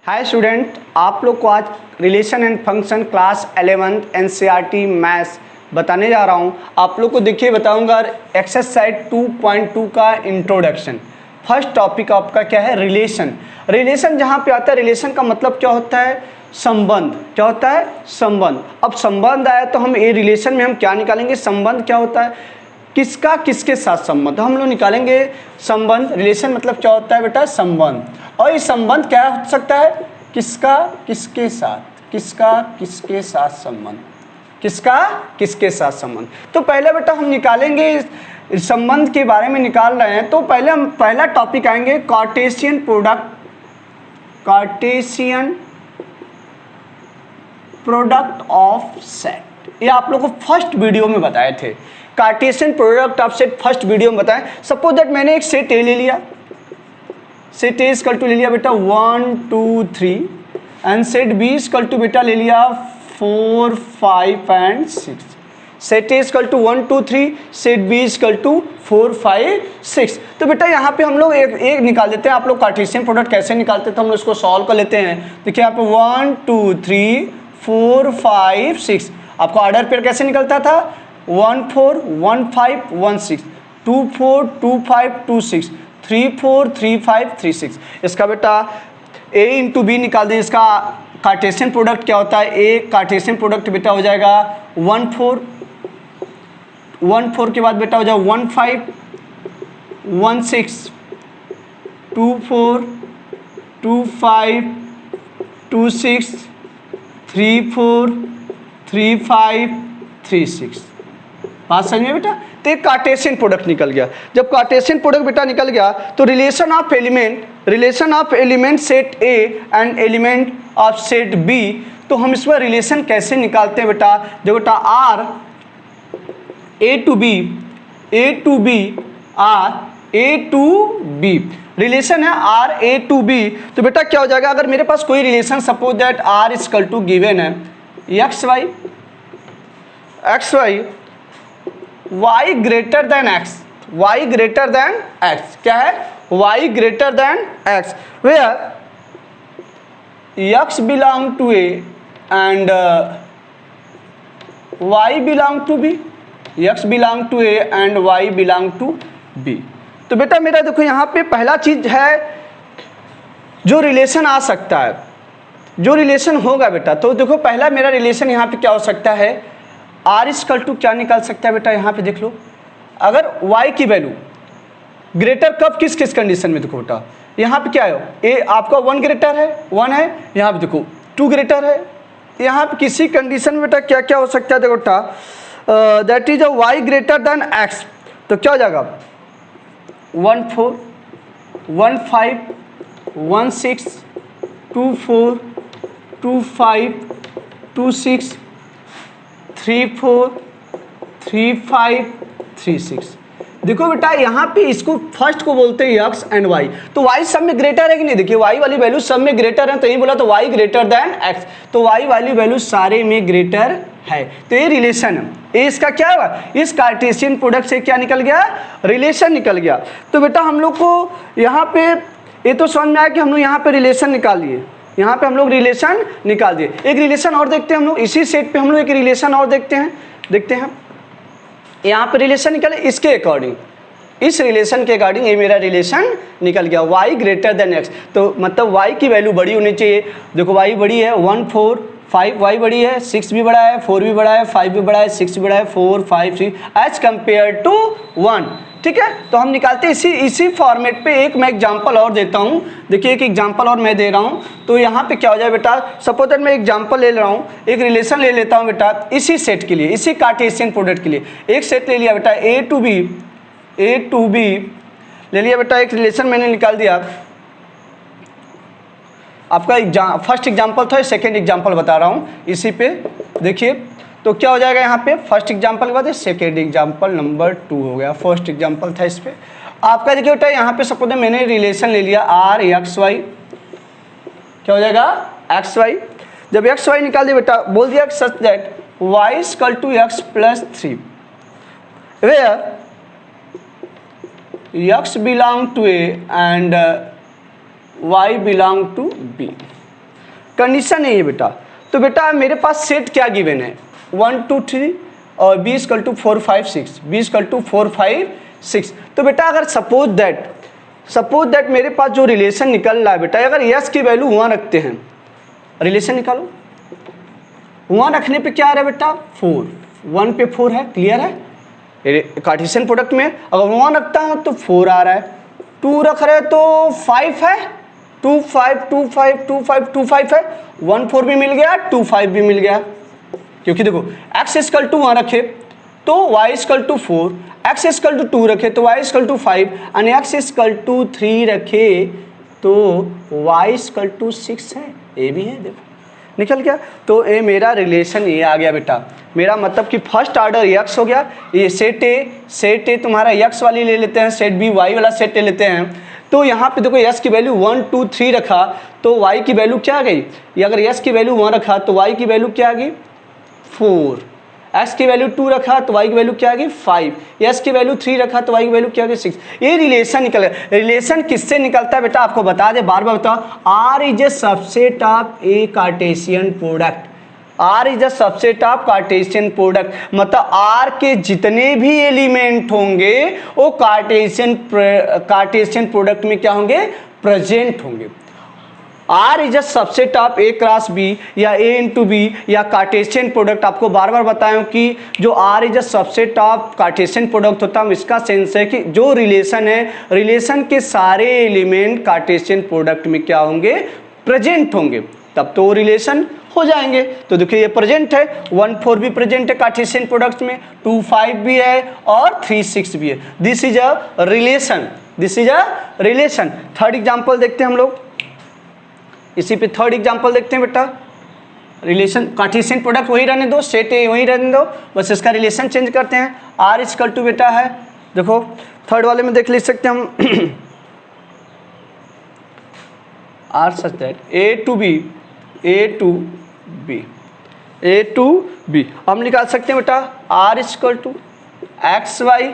Hi student, आप लोग को आज relation and function class 11th NCERT maths बताने जा रहा हूँ। आप लोग को देखिए बताऊंगा एक्सरसाइज 2.2 का इंट्रोडक्शन। फर्स्ट टॉपिक आपका क्या है? रिलेशन। रिलेशन जहाँ पे आता है, रिलेशन का मतलब क्या होता है? संबंध। क्या होता है? संबंध। अब संबंध आया तो हम ये रिलेशन में हम क्या निकालेंगे? संबंध क्या होता है? किसका किसके साथ संबंध, हम लोग निकालेंगे संबंध। रिलेशन मतलब क्या होता है बेटा? संबंध। और ये संबंध क्या हो सकता है? किसका किसके साथ, किसका किसके साथ संबंध, किसका किसके साथ संबंध। तो पहले बेटा हम निकालेंगे संबंध के बारे में निकाल रहे हैं, तो पहले हम पहला टॉपिक आएंगे Cartesian product. Cartesian product of set, ये आप लोगों को फर्स्ट वीडियो में बताए थे। Cartesian product of set first video में बताएं। सपोज दैट मैंने एक सेट ए ले लिया, सेट ए इक्वल टू ले लिया बेटा 1 2 3 and set B equal to बेटा ले लिया 4 5 and 6। Set A equal to 1 2 3, set B equal to 4 5 6। तो बेटा यहाँ पे हम लोग एक निकाल देते हैं। आप लोग कार्टेशियन प्रोडक्ट कैसे निकालते हैं तो हम लोग इसको सॉल्व कर लेते हैं। देखिए यहाँ पे 1 2 3 4 5 6, आपका ऑर्डर पेयर कैसे निकलता था? 1 4 1 5 1 6, 2 4 2 5 2 6, 3 4 3 5 3 6। इसका बेटा a इंटू बी निकाल दें। इसका कार्टेशियन प्रोडक्ट क्या होता है? a कार्टेशियन प्रोडक्ट बेटा हो जाएगा 1 4 1 4 के बाद बेटा हो जाएगा 1 5 1 6 2 4 2 5 2 6 3 4 3 5 3 6। बात समझ में बेटा? तो एक कार्टेशियन प्रोडक्ट निकल गया। जब कार्टेशियन प्रोडक्ट बेटा निकल गया तो relation of element set A and element of set B, तो हम इसमें रिलेशन कैसे निकालते हैं बेटा? जो बेटा R A to B R A to B relation है आर ए टू बी, तो बेटा क्या हो जाएगा? अगर मेरे पास कोई relation suppose that R equal to given है X Y y greater than X, y greater than X. क्या है? y greater than X, where x belong to a and y belong to b, x belong to a and y belong to b। तो बेटा मेरा देखो यहाँ पे पहला चीज है जो रिलेशन आ सकता है, जो रिलेशन होगा बेटा। तो देखो पहला मेरा रिलेशन यहाँ पे क्या हो सकता है? आर इक्वल टू क्या निकाल सकता है बेटा? यहाँ पे देख लो, अगर y की वैल्यू ग्रेटर कब किस किस कंडीशन में? देखो बेटा यहाँ पे क्या है? ए आपका 1 ग्रेटर है, 1 है, यहाँ पे देखो 2 ग्रेटर है। यहाँ पे किसी कंडीशन में बेटा क्या क्या हो सकता है? देखो बेटा that is a y greater than x, तो क्या हो जाएगा? 1 4 1 5 1 6 2 4 2 5 2 6 3 4 3 5 3 6। देखो बेटा यहाँ पे इसको फर्स्ट को बोलते हैं x एंड y, तो y सब में ग्रेटर है कि नहीं? देखिए y वाली वैल्यू सब में ग्रेटर है, तो यही बोला तो y ग्रेटर देन x, तो y वाली वैल्यू सारे में ग्रेटर है। तो ये रिलेशन है, ये इसका क्या हुआ? इस कार्टेशियन प्रोडक्ट से क्या निकल गया? रिलेशन निकल गया। तो बेटा हम लोग को यहाँ पे ये तो समझ में आया कि हम लोग यहाँ पे रिलेशन निकाल लिए, यहाँ पे हम लोग रिलेशन निकाल दिए। एक रिलेशन और देखते हैं हम लोग, इसी सेट पे हम लोग एक रिलेशन और देखते हैं यहाँ पे रिलेशन निकले इसके अकॉर्डिंग, इस रिलेशन के अकॉर्डिंग ये मेरा रिलेशन निकल गया y ग्रेटर देन x। तो मतलब y की वैल्यू बड़ी होनी चाहिए। देखो y बड़ी है 1 4 5, y बड़ी है 6 भी बड़ा है 4 भी बड़ा है 5 भी बड़ा है 6 भी बड़ा है 4 5 3 एज कम्पेयर टू 1। ठीक है, तो हम निकालते हैं इसी फॉर्मेट पे। एक मैं एग्जांपल और देता हूँ। देखिए एक एग्जांपल और मैं दे रहा हूँ, तो यहाँ पे क्या हो जाए बेटा? सपोज दैट मैं एग्जांपल ले रहा हूँ, एक रिलेशन ले लेता हूँ बेटा इसी सेट के लिए, इसी कार्टेशियन प्रोडक्ट के लिए। एक सेट ले लिया बेटा ए टू बी ले लिया बेटा, एक रिलेशन मैंने निकाल दिया। आपका फर्स्ट एग्जाम्पल था, सेकेंड एग्जाम्पल बता रहा हूँ इसी पे। देखिए तो क्या हो जाएगा यहाँ पे? फर्स्ट एग्जाम्पल के बाद सेकेंड एग्जाम्पल नंबर 2 हो गया। फर्स्ट एग्जाम्पल था इस पे आपका। देखिए बेटा यहाँ पे सपोज मैंने रिलेशन ले लिया आर एक्स वाई, क्या हो जाएगा? X y. जब एक्स वाई निकाल दिया बेटा, बोल दिया such that y equal to x plus 3, where x belong to a and y belong to b। Condition नहीं है बेटा। तो बेटा मेरे पास सेट क्या गिवन है, 1 2 3 और b equal to 4 5 6, b equal to 4 5 6। तो बेटा अगर सपोज दैट मेरे पास जो रिलेशन निकल रहा है बेटा, अगर यस की वैल्यू 1 रखते हैं, रिलेशन निकालो, 1 रखने पे क्या आ रहा है बेटा 4, 1 पे 4 है, क्लियर है। कार्टेशियन प्रोडक्ट में अगर 1 रखता हूं तो 4 आ रहा है, 2 रख रहे तो 5 है, 2 5 2 5 2 5 2 5 है, 1 4 भी मिल गया, 2 5 भी मिल गया। क्योंकि देखो x इक्वल टू 1 रखे तो y equal to 4, x equal to 2 रखे तो y इक्वल टू 5 और x इक्वल टू 3 रखे तो y इक्वल टू 6 है, ये भी है, देखो निकल गया। तो ये मेरा रिलेशन ये आ गया बेटा, मेरा मतलब कि फर्स्ट ऑर्डर x हो गया। ये सेट ए तुम्हारा x वाली ले लेते हैं, सेट बी y वाला सेट ले लेते हैं। तो यहाँ पे देखो s की वैल्यू 1 2 3 रखा तो y की वैल्यू क्या आ गई, ये अगर s की वैल्यू 1 रखा तो y की वैल्यू क्या आ गई 4, x की वैल्यू 2 रखा तो y की वैल्यू क्या आ गई 5, s की वैल्यू 3 रखा तो y की वैल्यू क्या आ गई 6। ये रिलेशन निकल गया। रिलेशन किससे निकलता है बेटा आपको बता दे, बार बार बताओ, r is a subset of A Cartesian product, R is a subset of Cartesian product, मतलब R के जितने भी एलिमेंट होंगे वो कार्टेशियन प्रोडक्ट में क्या होंगे, प्रेजेंट होंगे। R is a subset of A cross B या A इंटू बी या कार्टेशियन प्रोडक्ट। आपको बार बार बताया कि जो R is a subset of Cartesian product होता है, इसका सेंस है कि जो रिलेशन है, रिलेशन के सारे एलिमेंट कार्टेशियन प्रोडक्ट में क्या होंगे, प्रेजेंट होंगे, तब तो रिलेशन हो जाएंगे। तो देखिए ये प्रेजेंट है, 1 4 भी प्रेजेंट है कार्टेशियन प्रोडक्ट में, 2 5 भी है और 3 6 भी है। This is a relation, this is a relation. Third example देखते हैं हम लोग, इसी पे थर्ड एग्जांपल देखते हैं बेटा। रिलेशन कार्टेशियन प्रोडक्ट वही रहने दो, सेट ए वही रहने दो, बस इसका रिलेशन चेंज करते हैं। R इक्वल टू बेटा है, देखो थर्ड वाले में देख लिख सकते हैं हम R such that A to B हम निकाल सकते हैं बेटा R equal to x y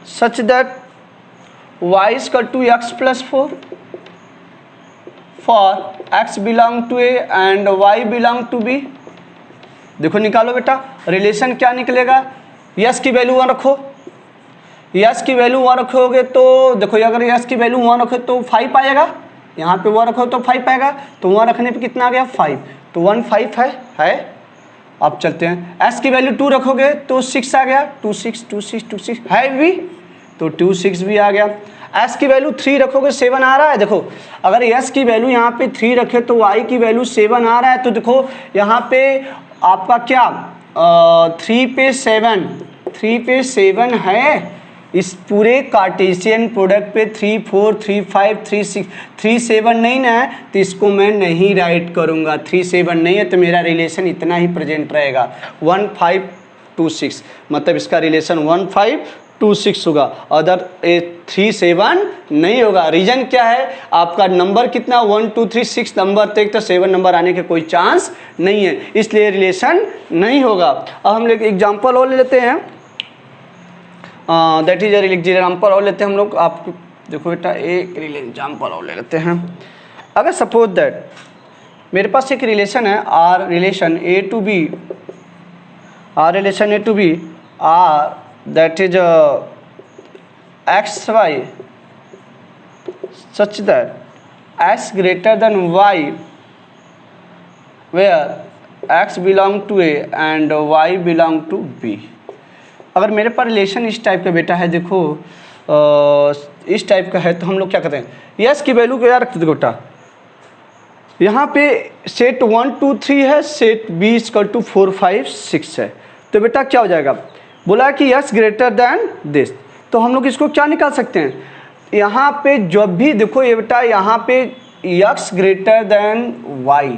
such that y equal to x plus 4 for x belong to A and y belong to B। देखो निकालो बेटा, रिलेशन क्या निकलेगा, यस की वैल्यू 1 रखो, यस की वैल्यू 1 रखोगे तो देखो अगर यस की वैल्यू 1 रखो तो 5 आएगा, यहाँ पे 1 रखो तो 5 आएगा, तो 1 रखने पे कितना आ गया 5, तो 1 5 है। अब चलते हैं, एस की वैल्यू 2 रखोगे तो 6 आ गया, 2 6 2 6 2 6 है भी, तो 2 6 भी आ गया। एस की वैल्यू 3 रखोगे 7 आ रहा है, देखो अगर एस की वैल्यू यहाँ पे 3 रखे तो वाई की वैल्यू 7 आ रहा है, तो देखो यहाँ पे आपका क्या 3 पे 7 है। इस पूरे कार्टेशियन प्रोडक्ट पे 3 4 3 5 3 6 3 7 नहीं ना है, तो इसको मैं नहीं राइट करूँगा, 3 7 नहीं है तो मेरा रिलेशन इतना ही प्रेजेंट रहेगा 1 5 2 6, मतलब इसका रिलेशन 1 5 2 6 होगा, अदर 3 7 नहीं होगा। रीजन क्या है, आपका नंबर कितना 1 2 3 6 नंबर तक, तो 7 नंबर आने के कोई चांस नहीं है, इसलिए रिलेशन नहीं होगा। अब हम लोग एग्जाम्पल और ले लेते हैं, दैट इज एग्जाम्पल और लेते हैं हम लोग। आप देखो बेटा एक एग्जाम्पल और ले लेते हैं। अगर सपोज दैट मेरे पास एक रिलेशन है R relation A to B, R relation A to B, R that is x y such that x greater than y where x belong to A and y belong to B. अगर मेरे पास relation इस type का बेटा है, देखो इस type का है, तो हम लोग क्या करते हैं, यस की वैल्यू को याद रखते थे बेटा, यहाँ पे सेट 1 2 3 है, सेट बी इक्वल टू 4 5 6 है, तो बेटा क्या हो जाएगा, बोला कि यस ग्रेटर देन दिस, तो हम लोग इसको क्या निकाल सकते हैं, यहाँ पे जब भी देखो ये बेटा यहाँ पे यक्स ग्रेटर देन वाई।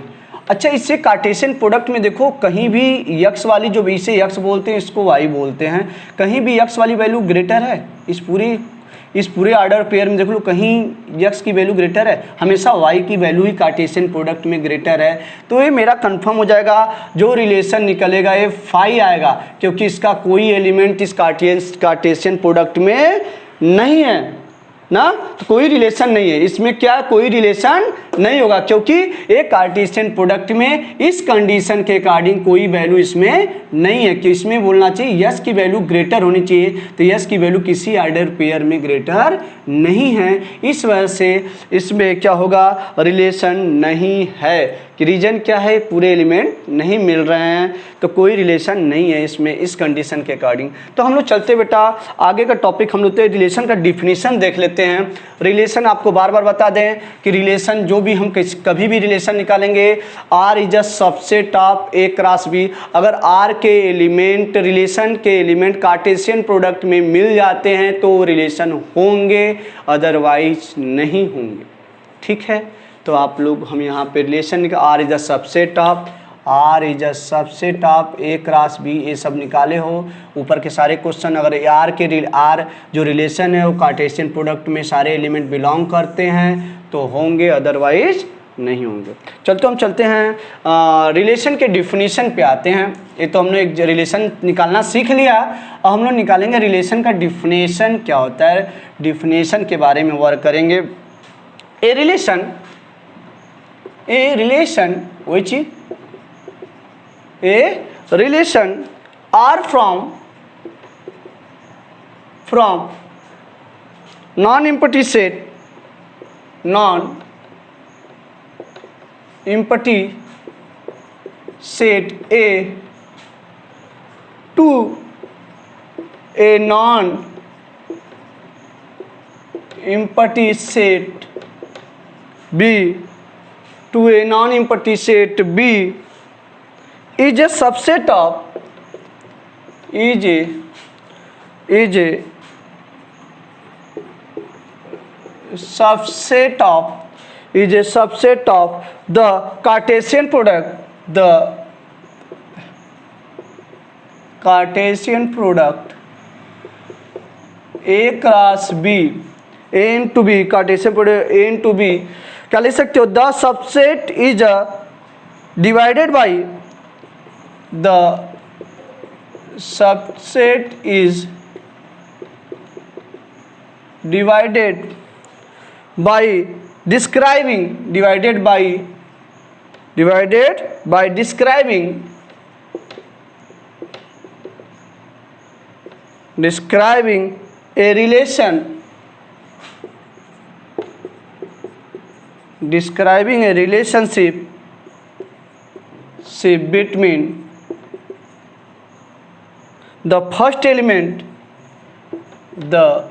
अच्छा, इससे कार्टेशियन प्रोडक्ट में देखो कहीं भी यक्स वाली, जो इसे यक्स बोलते हैं इसको वाई बोलते हैं, कहीं भी यक्स वाली वैल्यू ग्रेटर है, इस पूरे ऑर्डर पेयर में देख लो कहीं यक्स की वैल्यू ग्रेटर है, हमेशा वाई की वैल्यू ही कार्टेशियन प्रोडक्ट में ग्रेटर है, तो ये मेरा कंफर्म हो जाएगा, जो रिलेशन निकलेगा ये फाई आएगा, क्योंकि इसका कोई एलिमेंट इस कार्टेशियन प्रोडक्ट में नहीं है। ना, तो कोई रिलेशन नहीं है इसमें, क्या कोई रिलेशन नहीं होगा, क्योंकि एक कार्टेशियन प्रोडक्ट में इस कंडीशन के अकॉर्डिंग कोई वैल्यू इसमें नहीं है कि इसमें बोलना चाहिए यस की वैल्यू ग्रेटर होनी चाहिए, तो यस की वैल्यू किसी ऑर्डर पेयर में ग्रेटर नहीं है, इस वजह से इसमें क्या होगा, रिलेशन नहीं है। कि रीजन क्या है, पूरे एलिमेंट नहीं मिल रहे हैं, तो कोई रिलेशन नहीं है इसमें इस कंडीशन के अकॉर्डिंग। तो हम लोग चलते बेटा आगे का टॉपिक हम लोग रिलेशन का डिफिनीशन देख लेते हैं। रिलेशन आपको बार बार बता दें कि रिलेशन जो भी हम कभी भी रिलेशन निकालेंगे, R is a subset of A cross B. अगर आर के एलिमेंट रिलेशन के एलिमेंट कार्टेशियन प्रोडक्ट में मिल जाते हैं तो रिलेशन होंगे, अदरवाइज नहीं होंगे। ठीक है, तो आप लोग हम यहाँ पे रिलेशन का R is a subset of A cross B, ये सब निकाले हो ऊपर के सारे क्वेश्चन। अगर आर जो रिलेशन है वो कार्टेशियन प्रोडक्ट में सारे एलिमेंट बिलोंग करते हैं तो होंगे, अदरवाइज नहीं होंगे। हम चलते हैं रिलेशन के डिफिनीशन पे आते हैं। ये तो हमने एक रिलेशन निकालना सीख लिया, और हम लोग निकालेंगे रिलेशन का डिफिनीशन क्या होता है, डिफिनीशन के बारे में वर्क करेंगे। A relation which a relation are from non-empty set A to a non-empty set B to a non-empty set B is a subset of the Cartesian product A cross B, A into B, Cartesian product A into B, क्या लिख सकते हो, the subset is divided by describing a relationship between the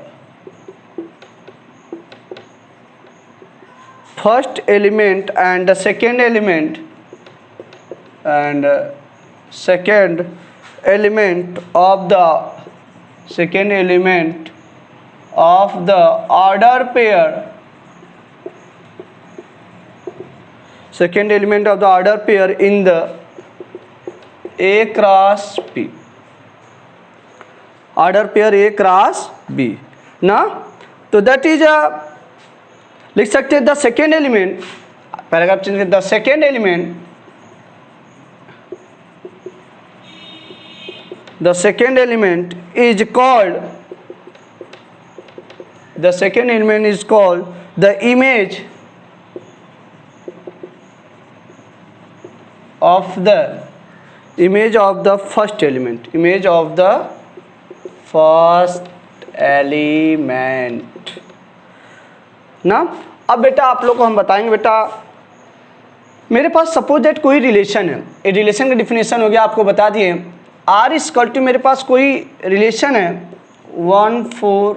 first element and the second element of the order pair, in the A cross B, order pair A cross B ना, तो that is लिख सकते हैं the second element, paragraph change कर, the second element is called the image of the first element, ना। अब बेटा आप लोग को हम बताएंगे, बेटा मेरे पास सपोज दैट कोई रिलेशन है, ये रिलेशन का डिफिनेशन हो गया, आपको बता दिए आर इज इक्वल टू, मेरे पास कोई रिलेशन है 1 4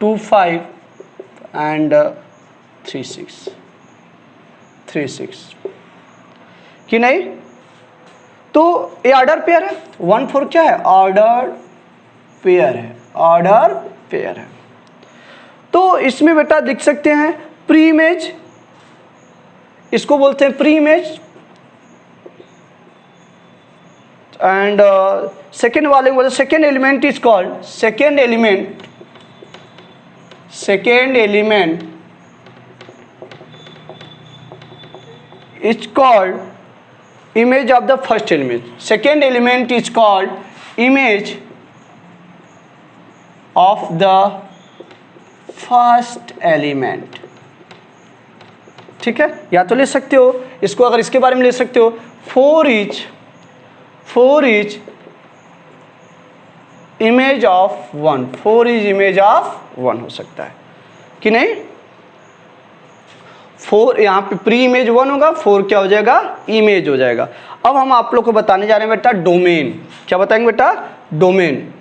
2 5 एंड 3 6 कि नहीं, तो ये ऑर्डर पेयर है, 1 4 क्या है, ऑर्डर पेयर है। तो इसमें बेटा लिख सकते हैं प्री इमेज, इसको बोलते हैं प्री इमेज, एंड सेकेंड वाले को second element is called second element is called image of the first element. Second element is called image of the first element. ठीक है, या तो ले सकते हो इसको, अगर इसके बारे में ले सकते हो, 4 is image of 1, 4 is image of 1 हो सकता है कि नहीं। 4 यहाँ पे प्री इमेज 1 होगा, 4 क्या हो जाएगा, इमेज हो जाएगा। अब हम आप लोग को बताने जा रहे हैं बेटा डोमेन। क्या बताएंगे बेटा, डोमेन।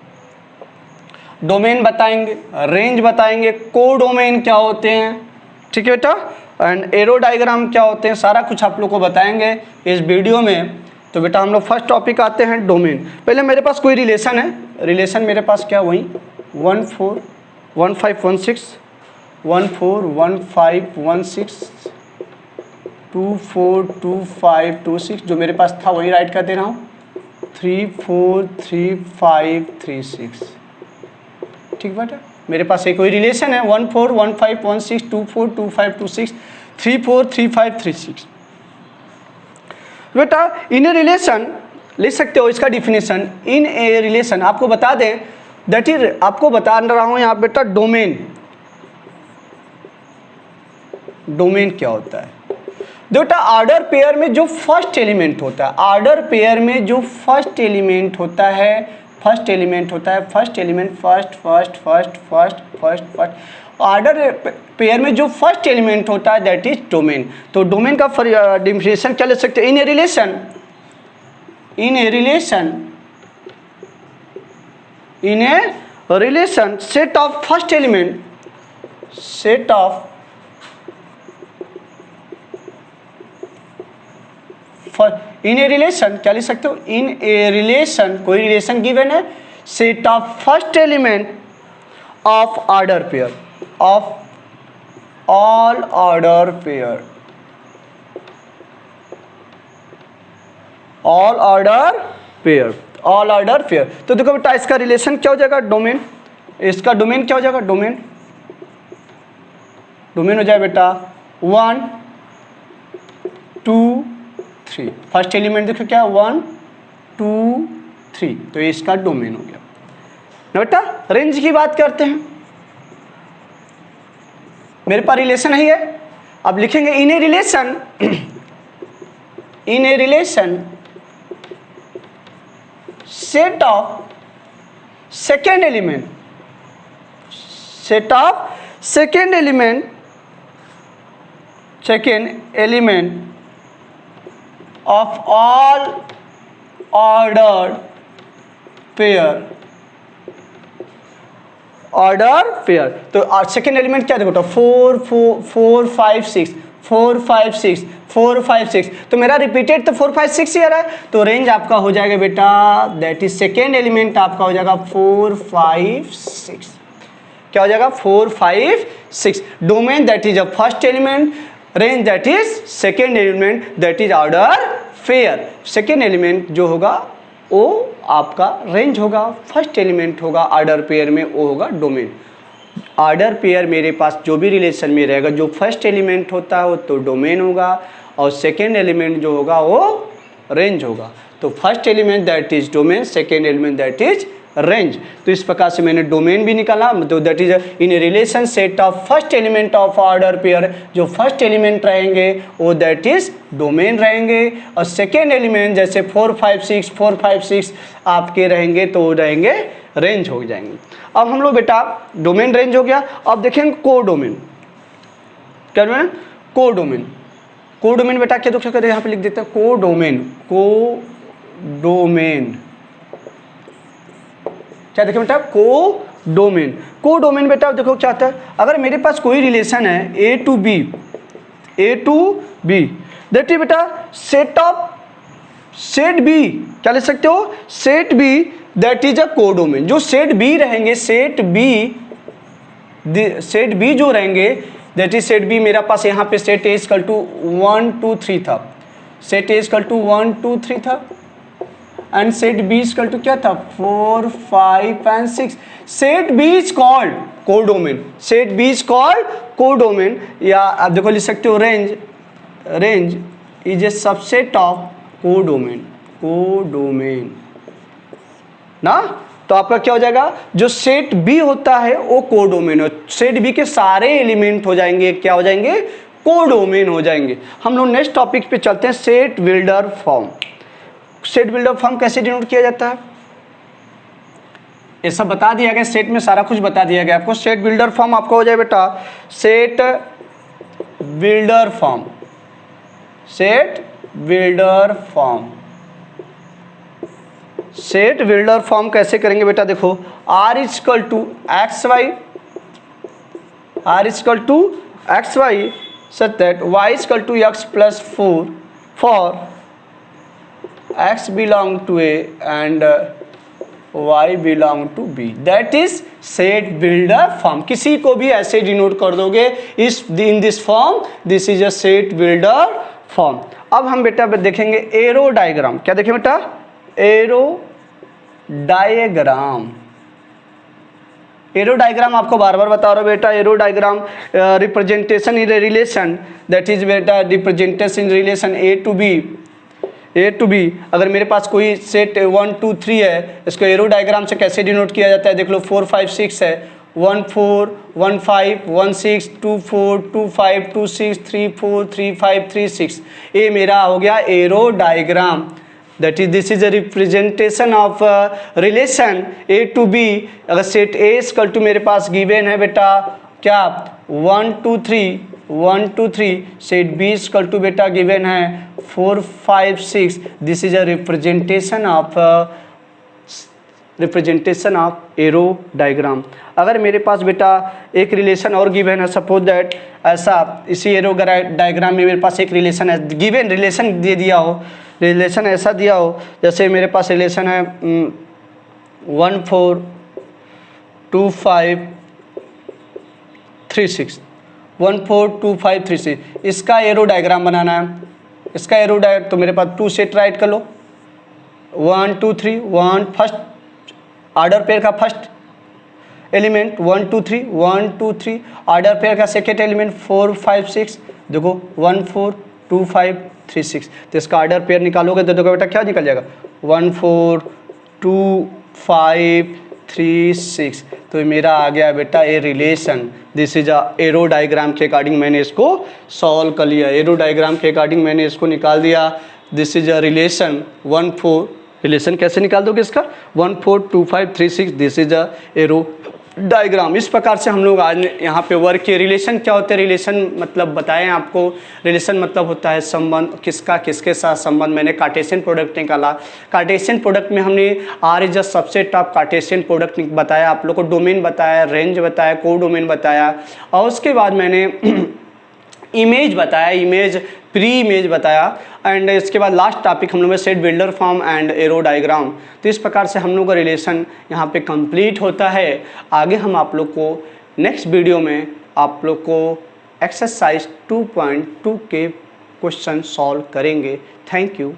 डोमेन बताएंगे, रेंज बताएंगे, कोडोमेन क्या होते हैं, ठीक है बेटा, एंड एरो डायग्राम क्या होते हैं, सारा कुछ आप लोग को बताएंगे इस वीडियो में। तो बेटा हम लोग फर्स्ट टॉपिक आते हैं डोमेन। पहले मेरे पास कोई रिलेशन है, रिलेशन मेरे पास क्या, वही 141516 141516 242526 जो मेरे पास था वही राइट कर दे रहा हूँ, 343536। ठीक बेटा, मेरे पास एक कोई रिलेशन है 141516 242526 बेटा। इन ए रिलेशन लिख सकते हो इसका डिफिनेशन, इन ए रिलेशन आपको बता दें, दैट इज आपको बता रहा हूँ यहाँ बेटा डोमेन। डोमेन क्या होता है बेटा, ऑर्डर पेयर में जो फर्स्ट एलिमेंट होता है, ऑर्डर पेयर में जो फर्स्ट एलिमेंट होता है, फर्स्ट एलिमेंट होता है, first element first order pair में जो फर्स्ट एलिमेंट होता है दैट इज डोमेन। तो डोमेन का डिफिनेशन क्या ले सकते हैं, in a relation set of first element, set of in a relation क्या लिख सकते हो, इन ए रिलेशन, कोई रिलेशन गिवन है, set of first element of order pair, of all order pair, all order pair, all order pair. तो देखो बेटा इसका रिलेशन क्या हो जाएगा, डोमेन। इसका डोमेन क्या हो जाएगा, डोमेन हो जाए बेटा 1 2 3। फर्स्ट एलिमेंट देखो क्या 1 2 3, तो इसका डोमेन हो गया ना बेटा। रेंज की बात करते हैं, मेरे पास रिलेशन ही है, अब लिखेंगे in a relation set of second element, set of second element of all ordered pair, order pair. तो सेकेंड एलिमेंट क्या देखो, 4 5 6 तो मेरा रिपीटेड तो 4 5 6 ही आ रहा है, तो रेंज आपका हो जाएगा बेटा, दैट इज सेकेंड एलिमेंट आपका हो जाएगा 4 5 6। क्या हो जाएगा 4 5 6। Domain that is a first element, range that is second element, that is order pair. Second element जो होगा वो आपका रेंज होगा, फर्स्ट एलिमेंट होगा ऑर्डर पेयर में वो होगा डोमेन। ऑर्डर पेयर मेरे पास जो भी रिलेशन में रहेगा, जो फर्स्ट एलिमेंट होता है वो तो डोमेन होगा, और सेकेंड एलिमेंट जो होगा वो रेंज होगा। तो first element that is domain, second element that is range. तो इस प्रकार से मैंने डोमेन भी निकाला, तो that is in a relation set of first element of order pair, जो फर्स्ट एलिमेंट रहेंगे वो दैट इज डोमेन रहेंगे, और सेकेंड एलिमेंट जैसे 4 5 6 आपके रहेंगे तो रहेंगे रेंज हो जाएंगे। अब हम लोग बेटा डोमेन रेंज हो गया, अब देखेंगे कोडोमेन। क्या डोमेन, कोडोमेन। कोडोमेन बेटा क्या दुख यहाँ पे लिख देते हैं, कोडोमेन क्या देखें बेटा, कोडोमेन बेटा देखो क्या होता है, अगर मेरे पास कोई रिलेशन है A to B that is बेटा सेट बी, क्या ले सकते हो, set B that is a codomain. जो सेट बी रहेंगे, सेट बी जो रहेंगे दैट इज सेट बी, मेरा पास यहाँ पे सेट ए इक्वल टू 1 2 3 था, सेट ए इक्वल टू 1 2 3 था, and set B equal to क्या था 4 5 and 6। Set B is called codomain, set B is called codomain, या आप देखो लिख सकते हो range is a subset of codomain ना। तो तो आपका क्या हो जाएगा, जो सेट बी होता है वो कोडोमेन हो, सेट बी के सारे एलिमेंट हो जाएंगे, क्या हो जाएंगे, कोडोमेन हो जाएंगे। हम लोग नेक्स्ट टॉपिक पे चलते हैं, set builder form. Set builder form कैसे डिनोट किया जाता है, ये सब बता दिया गया, सेट में सारा कुछ बता दिया गया आपको। सेट बिल्डर फॉर्म आपको हो जाए बेटा, set builder form, set builder form. Set builder form कैसे करेंगे बेटा, देखो R equal to x y, R equal to x y such that y equal to x plus 4 for x belong to A and y belong to B, that is set builder form। किसी को भी ऐसे denote कर दोगे इस in this form, this is a set builder form. अब हम बेटा देखेंगे एरो डायग्राम, क्या देखें बेटा, एरो डायग्राम। एरो डायग्राम आपको बार बार बता रहा हूँ बेटा, arrow diagram representation in relation, that is बेटा representation in relation A to B, A to B. अगर मेरे पास कोई सेट 1 2 3 है, इसको एरो डायग्राम से कैसे डिनोट किया जाता है, देख लो 4 5 6 है, 1 4 1 5 1 6 2 4 2 5 2 6 3 4 3 5 3 6, ये मेरा हो गया arrow diagram. That is this is a representation of relation A to B. अगर सेट ए इक्वल टू मेरे पास गिवन है बेटा क्या 1 2 3 1 2 3, सेट बी इक्वल टू बेटा गिवन है 4 5 6, this is a representation of arrow diagram. अगर मेरे पास बेटा एक रिलेशन और गिवन है, सपोज दैट ऐसा, इसी एरो डायग्राम में मेरे पास एक रिलेशन है, गिवन रिलेशन दे दिया हो, रिलेशन ऐसा दिया हो, जैसे मेरे पास रिलेशन है 1 4 2 5 3 6, 1 4 2 5 3 6, इसका एरो डायग्राम बनाना है। इसका एरो डायग्राम तो मेरे पास 2 सेट राइट कर लो, 1 2 3, 1 फर्स्ट ऑर्डर पेयर का फर्स्ट एलिमेंट 1 2 3, 1 2 3, ऑर्डर पेयर का सेकेंड एलिमेंट 4 5 6, देखो 1 4 2 5 3 6, तो इसका ऑर्डर पेयर निकालोगे तो देखो बेटा क्या निकल जाएगा 1 4 2 5 3 6, तो मेरा आ गया बेटा A relation. This is a arrow diagram के अकॉर्डिंग मैंने इसको सॉल्व कर लिया, एरो डायग्राम के अकॉर्डिंग मैंने इसको निकाल दिया। This is a relation 1 4, relation कैसे निकाल दोगे इसका 1 4 2 5 3 6, this is a arrow diagram. इस प्रकार से हम लोग आज यहाँ पे वर्क किए। रिलेशन क्या होते हैं, रिलेशन मतलब बताएं आपको, रिलेशन मतलब होता है संबंध, किसका किसके साथ संबंध। मैंने कार्टेशियन प्रोडक्ट निकाला, कार्टेशियन प्रोडक्ट में हमने R is a subset of Cartesian product बताया, आप लोग को डोमेन बताया, रेंज बताया, को डोमेन बताया, और उसके बाद मैंने इमेज बताया, इमेज प्री इमेज बताया, एंड इसके बाद लास्ट टॉपिक हम लोग में set builder form and arrow diagram. तो इस प्रकार से हम लोग का रिलेशन यहाँ पे कंप्लीट होता है। आगे हम आप लोग को नेक्स्ट वीडियो में आप लोग को एक्सरसाइज 2.2 के क्वेश्चन सॉल्व करेंगे। Thank you.